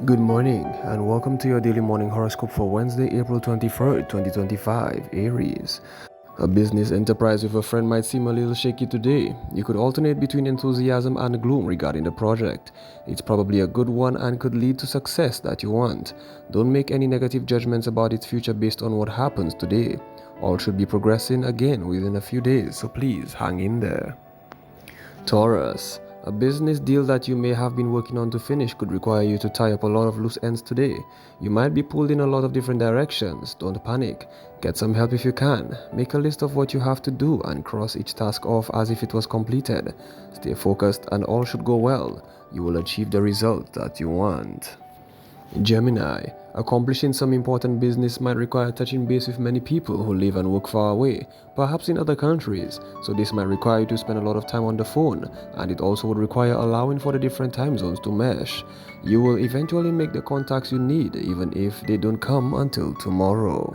Good morning, and welcome to your daily morning horoscope for Wednesday, April 23rd, 2025, Aries. A business enterprise with a friend might seem a little shaky today. You could alternate between enthusiasm and gloom regarding the project. It's probably a good one and could lead to success that you want. Don't make any negative judgments about its future based on what happens today. All should be progressing again within a few days, so please hang in there. Taurus, a business deal that you may have been working on to finish could require you to tie up a lot of loose ends today. You might be pulled in a lot of different directions. Don't panic. Get some help if you can. Make a list of what you have to do and cross each task off as if it was completed. Stay focused and all should go well. You will achieve the result that you want. Gemini, accomplishing some important business might require touching base with many people who live and work far away, perhaps in other countries, so this might require you to spend a lot of time on the phone, and it also would require allowing for the different time zones to mesh. You will eventually make the contacts you need, even if they don't come until tomorrow.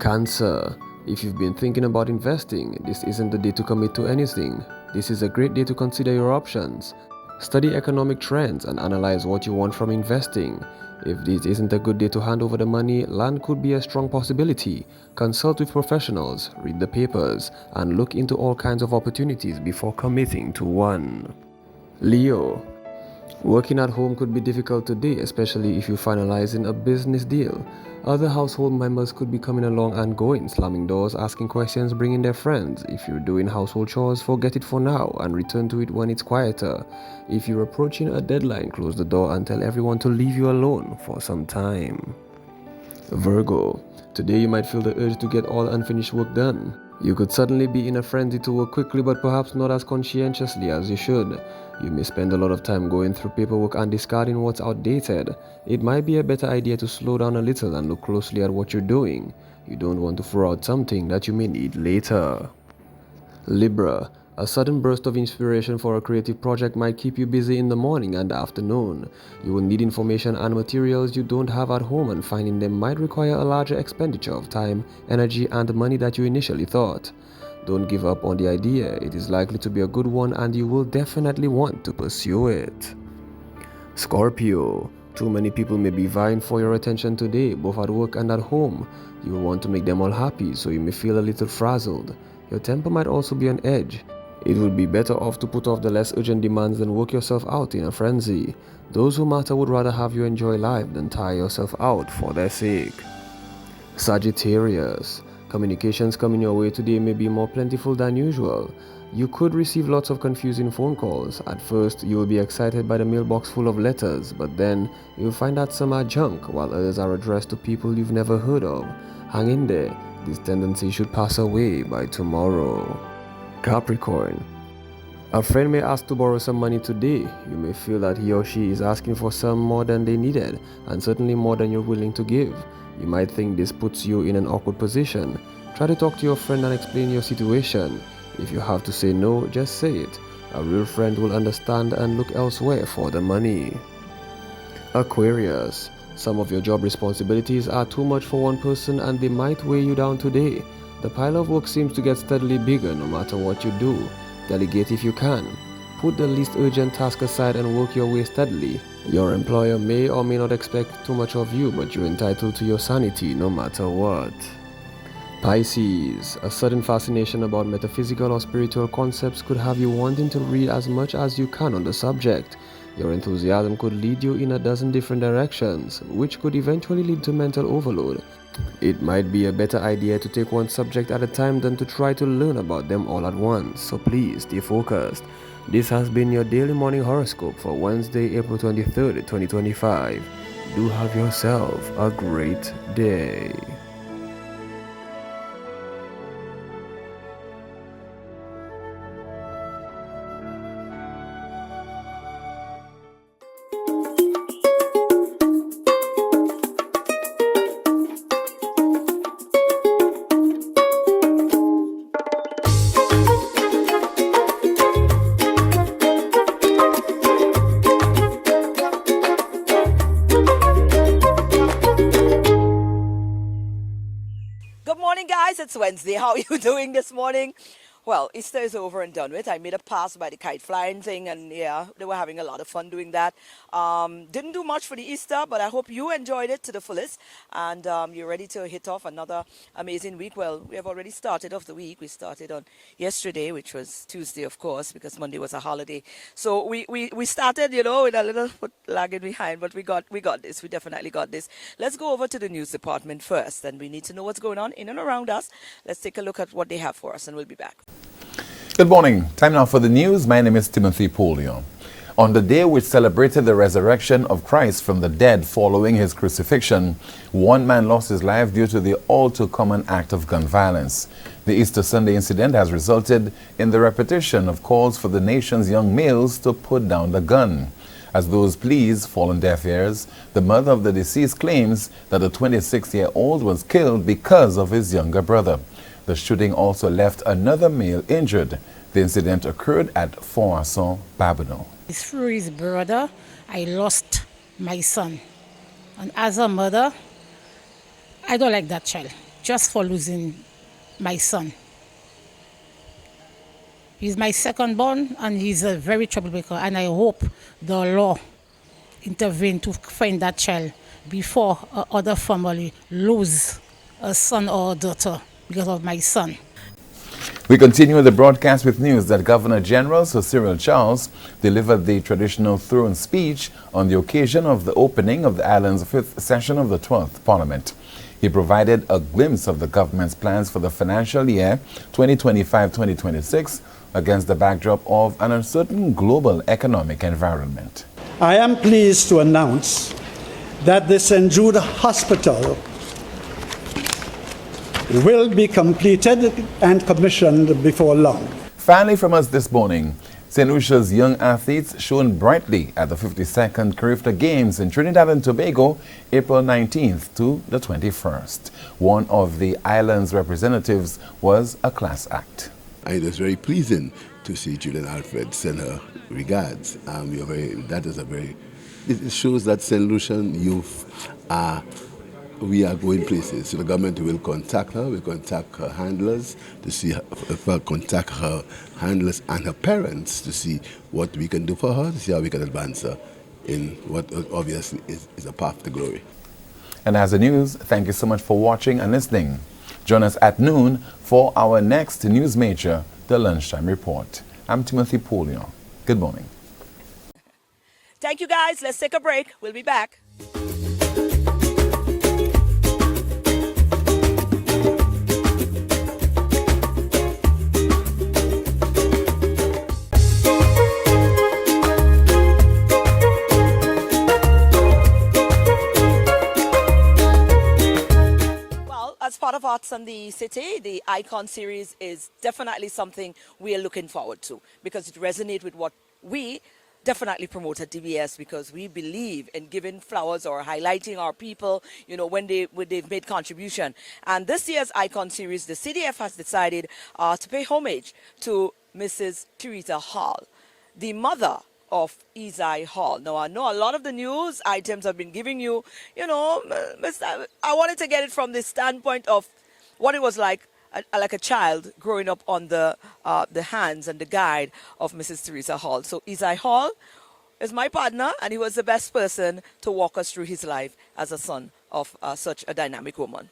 Cancer, if you've been thinking about investing, this isn't the day to commit to anything. This is a great day to consider your options. Study economic trends and analyze what you want from investing. If this isn't a good day to hand over the money, land could be a strong possibility. Consult with professionals, read the papers, and look into all kinds of opportunities before committing to one. Leo, working at home could be difficult today, especially if you're finalizing a business deal. Other household members could be coming along and going, slamming doors, asking questions, bringing their friends. If you're doing household chores, forget it for now and return to it when it's quieter. If you're approaching a deadline, close the door and tell everyone to leave you alone for some time. Virgo, today you might feel the urge to get all unfinished work done. You could suddenly be in a frenzy to work quickly but perhaps not as conscientiously as you should. You may spend a lot of time going through paperwork and discarding what's outdated. It might be a better idea to slow down a little and look closely at what you're doing. You don't want to throw out something that you may need later. Libra, a sudden burst of inspiration for a creative project might keep you busy in the morning and afternoon. You will need information and materials you don't have at home, and finding them might require a larger expenditure of time, energy, and money that you initially thought. Don't give up on the idea. It is likely to be a good one and you will definitely want to pursue it. Scorpio, too many people may be vying for your attention today, both at work and at home. You will want to make them all happy, so you may feel a little frazzled. Your temper might also be on edge. It would be better off to put off the less urgent demands than work yourself out in a frenzy. Those who matter would rather have you enjoy life than tire yourself out for their sake. Sagittarius, communications coming your way today may be more plentiful than usual. You could receive lots of confusing phone calls. At first, you will be excited by the mailbox full of letters, but then you'll find that some are junk while others are addressed to people you've never heard of. Hang in there. This tendency should pass away by tomorrow. Capricorn, a friend may ask to borrow some money today. You may feel that he or she is asking for some more than they needed, and certainly more than you're willing to give. You might think this puts you in an awkward position. Try to talk to your friend and explain your situation. If you have to say no, just say it. A real friend will understand and look elsewhere for the money. Aquarius, some of your job responsibilities are too much for one person and they might weigh you down today. The pile of work seems to get steadily bigger no matter what you do. Delegate if you can. Put the least urgent task aside and work your way steadily. Your employer may or may not expect too much of you, but you're entitled to your sanity no matter what. Pisces, a sudden fascination about metaphysical or spiritual concepts could have you wanting to read as much as you can on the subject. Your enthusiasm could lead you in a dozen different directions, which could eventually lead to mental overload. It might be a better idea to take one subject at a time than to try to learn about them all at once, so please stay focused. This has been your daily morning horoscope for Wednesday, April 23rd, 2025. Do have yourself a great day. Good morning, guys. It's Wednesday. How are you doing this morning? Well, Easter is over and done with. I made a pass by the kite flying thing, and yeah, they were having a lot of fun doing that. Didn't do much for the Easter, but I hope you enjoyed it to the fullest, and you're ready to hit off another amazing week. Well, we have already started off the week. We started on yesterday, which was Tuesday, of course, because Monday was a holiday. So we started, with a little foot lagging behind, but we got this. We definitely got this. Let's go over to the news department first, and we need to know what's going on in and around us. Let's take a look at what they have for us, and we'll be back. Good morning. Time now for the news. My name is Timothy Polio. On the day which celebrated the resurrection of Christ from the dead following his crucifixion, one man lost his life due to the all too common act of gun violence. The Easter Sunday incident has resulted in the repetition of calls for the nation's young males to put down the gun. As those pleas fall on deaf ears, the mother of the deceased claims that the 26-year-old was killed because of his younger brother. The shooting also left another male injured. The incident occurred at Foisson, Babonneau. Through his brother, I lost my son. And as a mother, I don't like that child, just for losing my son. He's my second born, and he's a very troublemaker, and I hope the law intervene to find that child before other family lose a son or a daughter because of my son. We continue the broadcast with news that Governor General Sir Cyril Charles delivered the traditional throne speech on the occasion of the opening of the island's 5th session of the 12th Parliament. He provided a glimpse of the government's plans for the financial year 2025-2026 against the backdrop of an uncertain global economic environment. I am pleased to announce that the St. Jude Hospital will be completed and commissioned before long. Finally from us this morning, St. Lucia's young athletes shone brightly at the 52nd Carifta Games in Trinidad and Tobago, April 19th to the 21st. One of the island's representatives was a class act. And it was very pleasing to see Julian Alfred send her regards. It shows that St. Lucian youth we are going places. So the government will contact her, will contact her handlers to see if her contact her handlers and her parents to see what we can do for her, to see how we can advance her in what obviously is a path to glory. And as the news, thank you so much for watching and listening. Join us at noon for our next news major, the Lunchtime Report. I'm Timothy Polio. Good morning. Thank you, guys. Let's take a break. We'll be back. As part of Arts and the City, the Icon series is definitely something we are looking forward to because it resonates with what we definitely promote at DBS, because we believe in giving flowers or highlighting our people, when they've made contribution. And this year's Icon series, the CDF has decided to pay homage to Mrs. Theresa Hall, the mother of Isai Hall. Now, I know a lot of the news items I've been giving you, I wanted to get it from the standpoint of what it was like a child growing up on the hands and the guide of Mrs. Theresa Hall. So Isai Hall is my partner, and he was the best person to walk us through his life as a son of such a dynamic woman.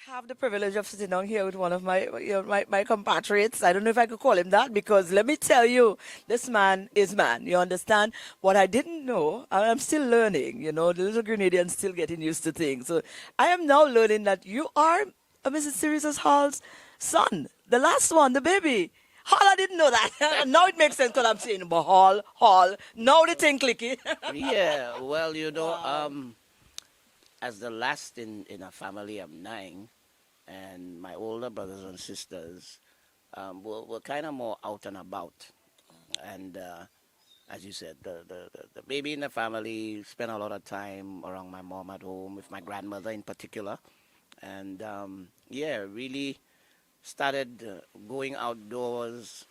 I have the privilege of sitting down here with one of my compatriots. I don't know if I could call him that, because let me tell you, this man is man. You understand? What I didn't know, I'm still learning. The little Grenadian's still getting used to things. So I am now learning that you are Mrs. Theresa Hall's son, the last one, the baby. Hall, I didn't know that. Now it makes sense because I'm saying, but Hall. Now the thing clicky. Yeah, well, as the last in a family of 9, and my older brothers and sisters were kind of more out and about. And as you said, the baby in the family spent a lot of time around my mom at home, with my grandmother in particular. And really started going outdoors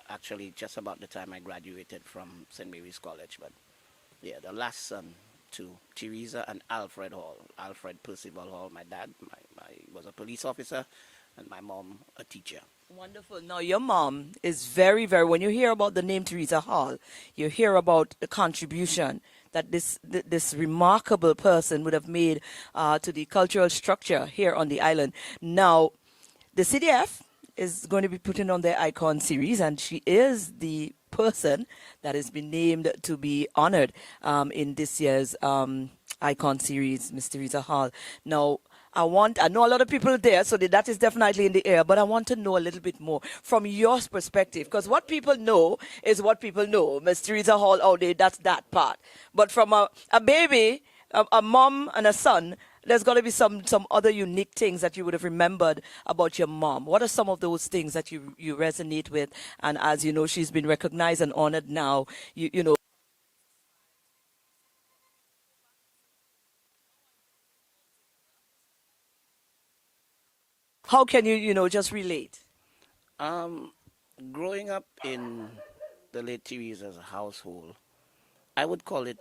actually just about the time I graduated from St. Mary's College. But yeah, the last son to Theresa and Alfred Hall. Alfred Percival Hall, my dad, was a police officer, and my mom a teacher. Wonderful. Now, your mom is very, very, when you hear about the name Theresa Hall, you hear about the contribution that this remarkable person would have made to the cultural structure here on the island. Now, the CDF is going to be putting on their icon series, and she is the person that has been named to be honored in this year's icon series, Miss Theresa Hall. Now, I know a lot of people there, so that is definitely in the air, but I want to know a little bit more from your perspective, because what people know is what people know. Miss Theresa Hall, oh, that's that part. But from a baby, a mom and a son, there's got to be some other unique things that you would have remembered about your mom. What are some of those things that you resonate with? And as you know, she's been recognized and honored now. You know, how can you just relate? Um, Growing up in the late Teresa's household, I would call it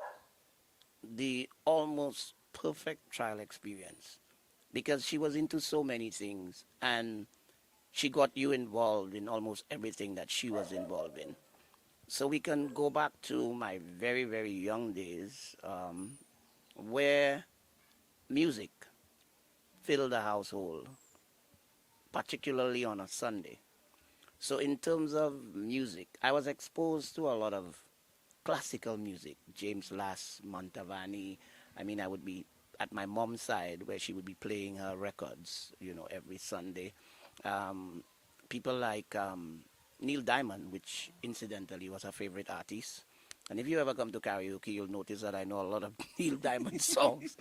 the almost perfect trial experience because she was into so many things and she got you involved in almost everything that she was involved in. So we can go back to my very, very young days where music filled the household, particularly on a Sunday. So in terms of music, I was exposed to a lot of classical music, James Last, Montavani. I mean, I would be at my mom's side where she would be playing her records, every Sunday. Um, People like Neil Diamond, which incidentally was her favorite artist. And if you ever come to karaoke, you'll notice that I know a lot of Neil Diamond songs.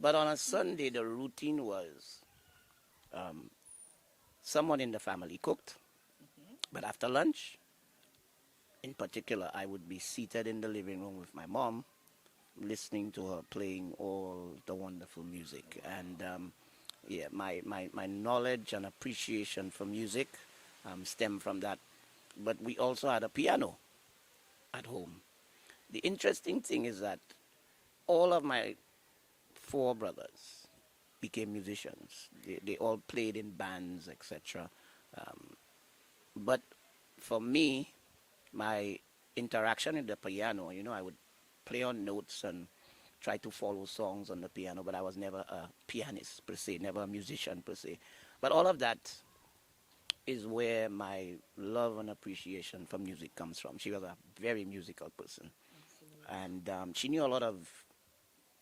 But on a Sunday, the routine was someone in the family cooked. But after lunch, in particular, I would be seated in the living room with my mom, listening to her playing all the wonderful music. And yeah, my knowledge and appreciation for music stem from that. But we also had a piano at home. The interesting thing is that all of my four brothers became musicians. They all played in bands, etc. But for me, my interaction with the piano, I would play on notes and try to follow songs on the piano, but I was never a pianist per se, never a musician per se. But all of that is where my love and appreciation for music comes from. She was a very musical person, and she knew a lot of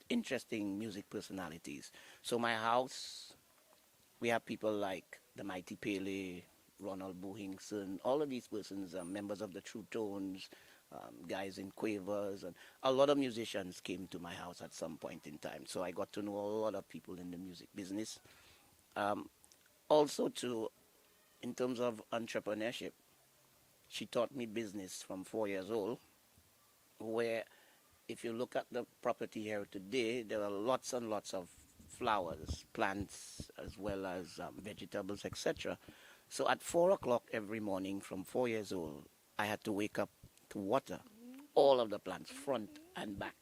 interesting music personalities. So my house, we have people like the Mighty Pele, Ronald Bohingson, all of these persons are members of the True Tones, guys in Quavers, and a lot of musicians came to my house at some point in time. So I got to know a lot of people in the music business. Also, in terms of entrepreneurship, she taught me business from 4 years old, where if you look at the property here today, there are lots and lots of flowers, plants, as well as vegetables, etc. So at 4 o'clock every morning from 4 years old, I had to wake up to water all of the plants, front and back.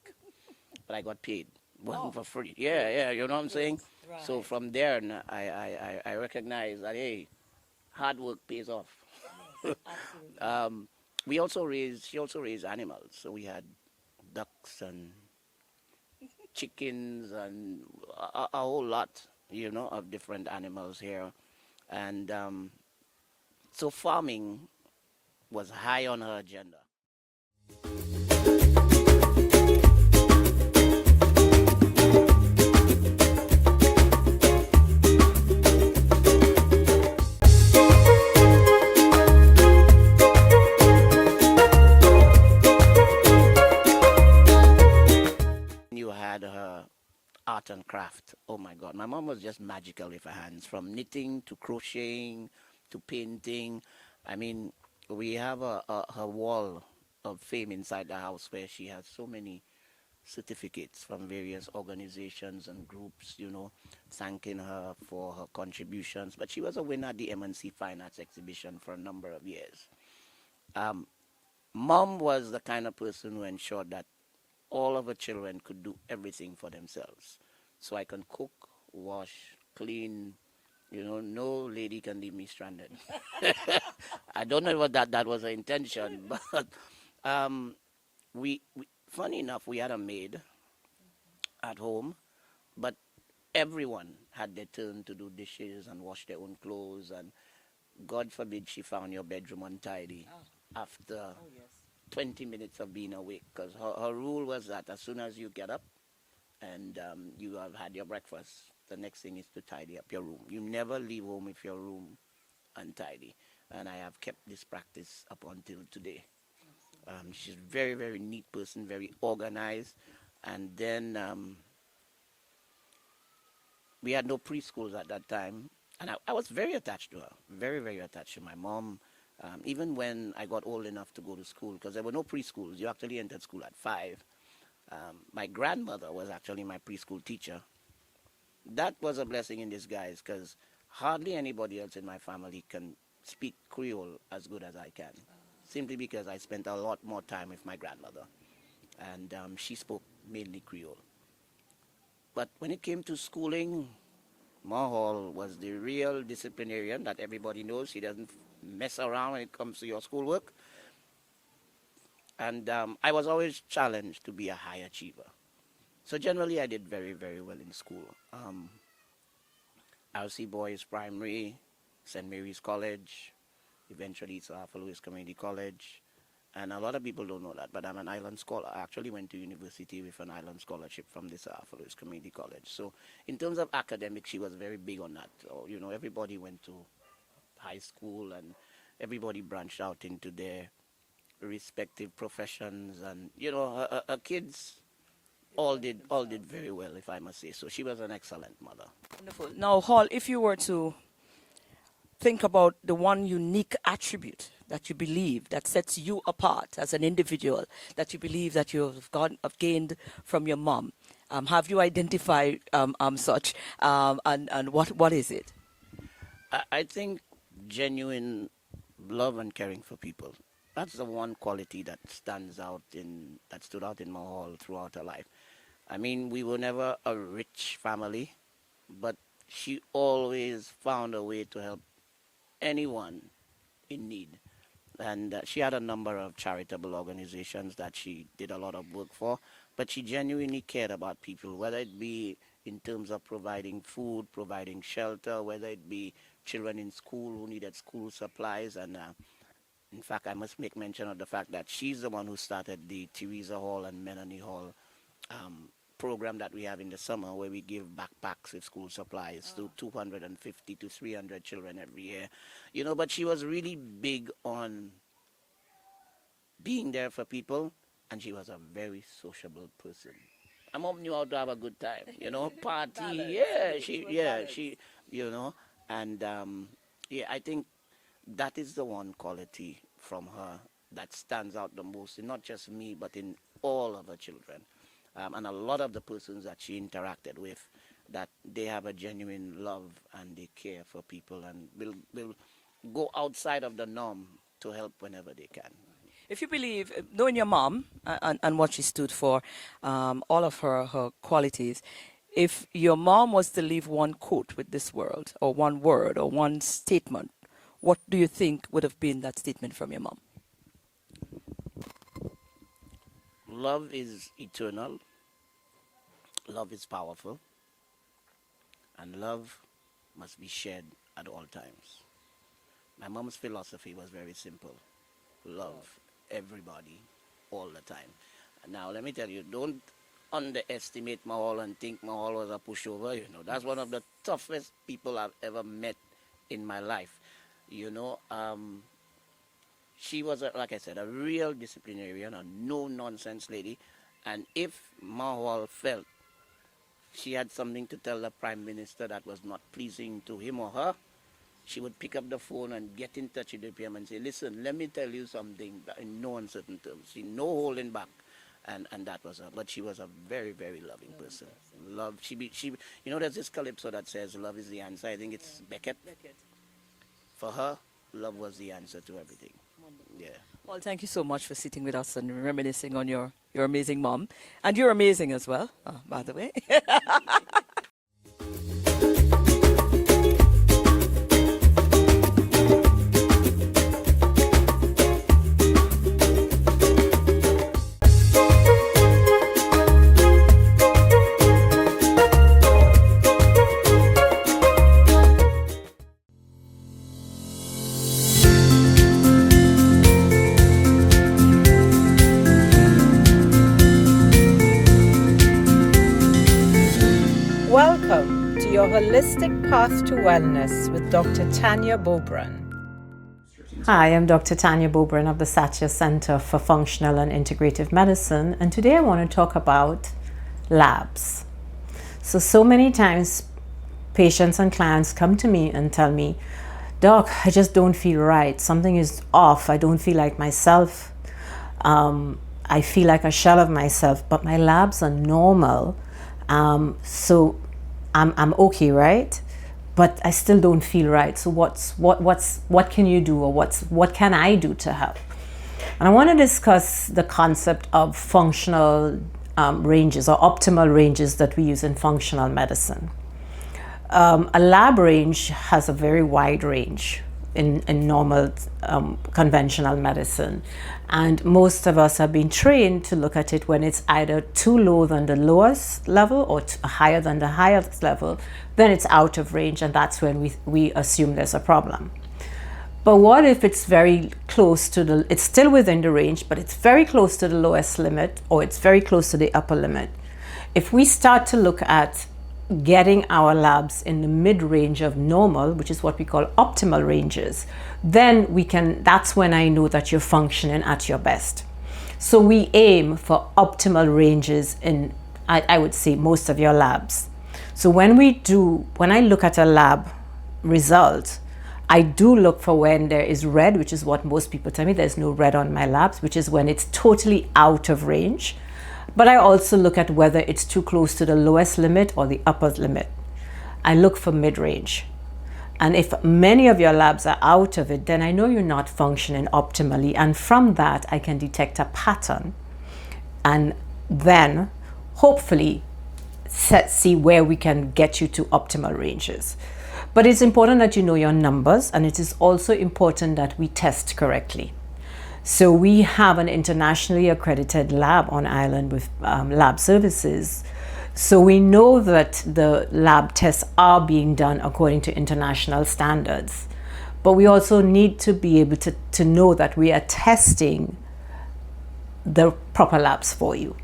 But I got paid. Wasn't for free. Yeah, yeah, you know what I'm saying? So from there, I recognize that, hey, hard work pays off. um, she also raised animals. So we had ducks and chickens and a whole lot, of different animals here. And so farming was high on her agenda. You had her art and craft. Oh my God, my mom was just magical with her hands, from knitting to crocheting to painting. I mean, we have her wall of fame inside the house where she has so many certificates from various organizations and groups, thanking her for her contributions. But she was a winner at the MNC Fine Arts Exhibition for a number of years. Mom was the kind of person who ensured that all of her children could do everything for themselves. So I can cook, wash, clean, You know, no lady can leave me stranded. I don't know what that was the intention, but um, funny enough, we had a maid at home, but everyone had their turn to do dishes and wash their own clothes, and God forbid she found your bedroom untidy after 20 minutes of being awake, because her rule was that as soon as you get up and you have had your breakfast, the next thing is to tidy up your room. You never leave home with your room untidy, and I have kept this practice up until today. She's a very, very neat person, very organized. And then we had no preschools at that time, and I was very attached to her, very, very attached to my mom. Even when I got old enough to go to school, because there were no preschools, you actually entered school at 5. My grandmother was actually my preschool teacher. That was a blessing in disguise, because hardly anybody else in my family can speak Creole as good as I can, simply because I spent a lot more time with my grandmother, and she spoke mainly Creole. But when it came to schooling, Mahal was the real disciplinarian that everybody knows. He doesn't mess around when it comes to your schoolwork. And I was always challenged to be a high achiever. So generally, I did very, very well in school. RC Boys Primary, St. Mary's College, eventually it's Arthur Lewis Community College. And a lot of people don't know that, but I'm an island scholar. I actually went to university with an island scholarship from this Arthur Lewis Community College. So in terms of academics, she was very big on that. So, you know, everybody went to high school and everybody branched out into their respective professions. And, you know, her kids all did very well, if I must say. So she was an excellent mother. Wonderful. Now, Hall, if you were to think about the one unique attribute that you believe that sets you apart as an individual, that you believe that have gained from your mom, have you identified such, and what is it? I think genuine love and caring for people. That's the one quality that stood out in Mahal throughout her life. I mean, we were never a rich family, but she always found a way to help anyone in need. And she had a number of charitable organizations that she did a lot of work for, but she genuinely cared about people, whether it be in terms of providing food, providing shelter, whether it be children in school who needed school supplies. And in fact, I must make mention of the fact that she's the one who started the Theresa Hall and Melanie Hall program that we have in the summer, where we give backpacks with school supplies to 250 to 300 children every year. You know, but she was really big on being there for people, and she was a very sociable person. My mom knew how to have a good time, you know, party, she, you know, and I think that is the one quality from her that stands out the most, in not just me, but in all of her children. And a lot of the persons that she interacted with, that they have a genuine love and they care for people and will go outside of the norm to help whenever they can. If you believe, knowing your mom and what she stood for, all of her qualities, if your mom was to leave one quote with this world, or one word, or one statement, what do you think would have been that statement from your mom? Love is eternal, love is powerful, and love must be shared at all times. My mom's philosophy was very simple: love everybody all the time. Now, let me tell you, don't underestimate Mahal and think Mahal was a pushover. You know, that's one of the toughest people I've ever met in my life. You know, she was, like I said, a real disciplinarian, a no-nonsense lady. And if Mahal felt she had something to tell the Prime Minister that was not pleasing to him or her, she would pick up the phone and get in touch with the PM and say, listen, let me tell you something in no uncertain terms. See, no holding back. And that was her. But she was a very, very loving person. Love, you know, there's this calypso that says love is the answer. I think it's Beckett. For her, love was the answer to everything. Yeah. Well, thank you so much for sitting with us and reminiscing on your amazing mom. And you're amazing as well, by the way. Your Holistic Path to Wellness with Dr. Tanya Bobran. Hi, I'm Dr. Tanya Bobran of the Satya Center for Functional and Integrative Medicine, and today I want to talk about labs. So many times patients and clients come to me and tell me, Doc, I just don't feel right. Something is off. I don't feel like myself. I feel like a shell of myself, but my labs are normal. So I'm okay, right? But I still don't feel right. So what can you do, or what can I do to help? And I want to discuss the concept of functional ranges or optimal ranges that we use in functional medicine. A lab range has a very wide range in normal conventional medicine, and most of us have been trained to look at it when it's either too low than the lowest level or higher than the highest level. Then it's out of range, and that's when we assume there's a problem. But what if it's very close to it's still within the range, but it's very close to the lowest limit, or it's very close to the upper limit? If we start to look at getting our labs in the mid-range of normal, which is what we call optimal ranges, then that's when I know that you're functioning at your best. So we aim for optimal ranges in, I would say, most of your labs. So when I look at a lab result, I do look for when there is red, which is what most people tell me. There's no red on my labs, which is when it's totally out of range. But I also look at whether it's too close to the lowest limit or the upper limit. I look for mid-range. And if many of your labs are out of it, then I know you're not functioning optimally. And from that, I can detect a pattern. And then, hopefully, see where we can get you to optimal ranges. But it's important that you know your numbers, and it is also important that we test correctly. So we have an internationally accredited lab on island with lab services. So we know that the lab tests are being done according to international standards. But we also need to be able to know that we are testing the proper labs for you.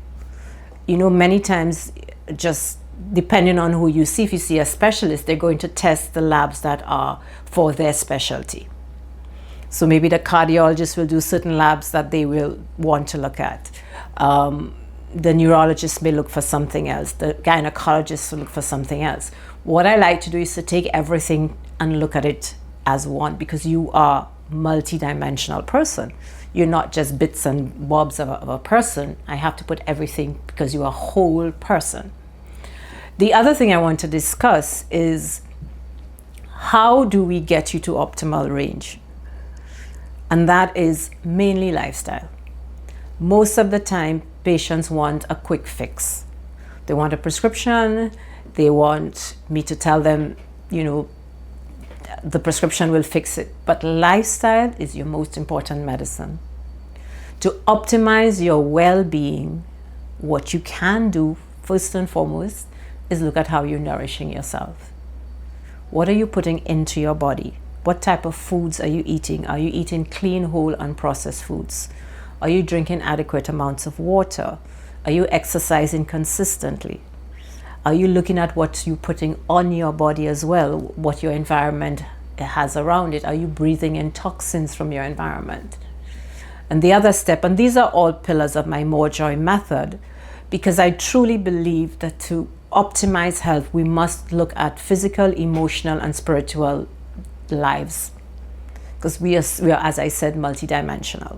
You know, many times, just depending on who you see, if you see a specialist, they're going to test the labs that are for their specialty. So maybe the cardiologist will do certain labs that they will want to look at. The neurologist may look for something else. The gynecologist will look for something else. What I like to do is to take everything and look at it as one, because you are a multi-dimensional person. You're not just bits and bobs of a person. I have to put everything, because you're a whole person. The other thing I want to discuss is, how do we get you to optimal range? And that is mainly lifestyle. Most of the time, patients want a quick fix. They want a prescription. They want me to tell them, the prescription will fix it. But lifestyle is your most important medicine. To optimize your well-being, what you can do, first and foremost, is look at how you're nourishing yourself. What are you putting into your body? What type of foods are you eating? Are you eating clean, whole, unprocessed foods? Are you drinking adequate amounts of water? Are you exercising consistently? Are you looking at what you're putting on your body as well, what your environment has around it? Are you breathing in toxins from your environment? And the other step, and these are all pillars of my More Joy method, because I truly believe that to optimize health, we must look at physical, emotional, and spiritual lives, because we are, as I said, multidimensional.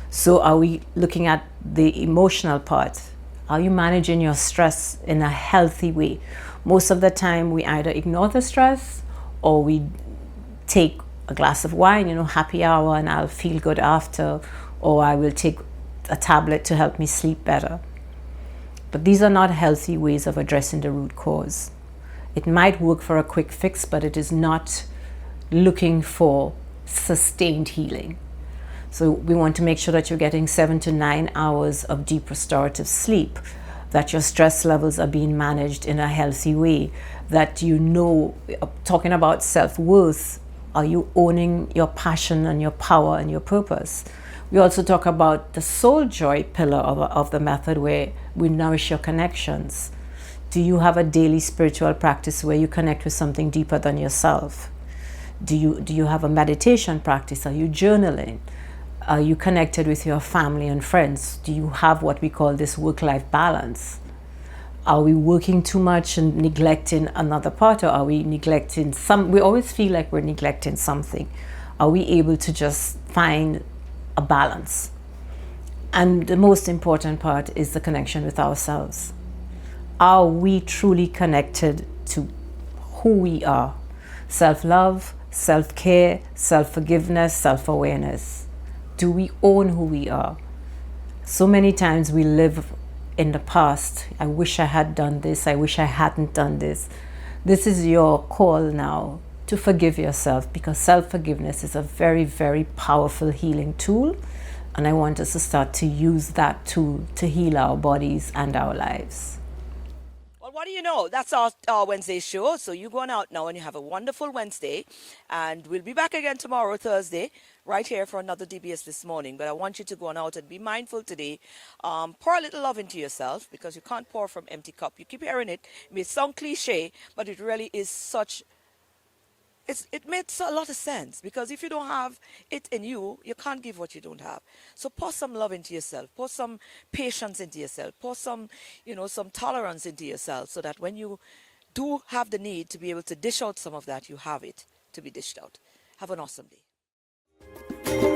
So are we looking at the emotional part? Are you managing your stress in a healthy way? Most of the time we either ignore the stress, or we take a glass of wine, happy hour, and I'll feel good after, or I will take a tablet to help me sleep better. But these are not healthy ways of addressing the root cause. It might work for a quick fix, but it is not looking for sustained healing. So we want to make sure that you're getting 7 to 9 hours of deep restorative sleep, that your stress levels are being managed in a healthy way, that talking about self-worth, are you owning your passion and your power and your purpose? We also talk about the soul joy pillar of the method, where we nourish your connections. Do you have a daily spiritual practice where you connect with something deeper than yourself? Do you have a meditation practice? Are you journaling? Are you connected with your family and friends? Do you have what we call this work-life balance? Are we working too much and neglecting another part, or are we neglecting some? We always feel like we're neglecting something. Are we able to just find a balance? And the most important part is the connection with ourselves. Are we truly connected to who we are? Self-love, self-care, self-forgiveness, self-awareness. Do we own who we are? So many times we live in the past. I wish I had done this. I wish I hadn't done this. This is your call now to forgive yourself, because self-forgiveness is a very, very powerful healing tool. And I want us to start to use that tool to heal our bodies and our lives. Well, what do you know? That's our Wednesday show. So you go on out now and you have a wonderful Wednesday. And we'll be back again tomorrow, Thursday, right here for another DBS This Morning. But I want you to go on out and be mindful today. Pour a little love into yourself, because you can't pour from empty cup. You keep hearing it. It may sound cliche, but it really is such... It makes a lot of sense, because if you don't have it in you, you can't give what you don't have. So pour some love into yourself, pour some patience into yourself, pour some, some tolerance into yourself, so that when you do have the need to be able to dish out some of that, you have it to be dished out. Have an awesome day.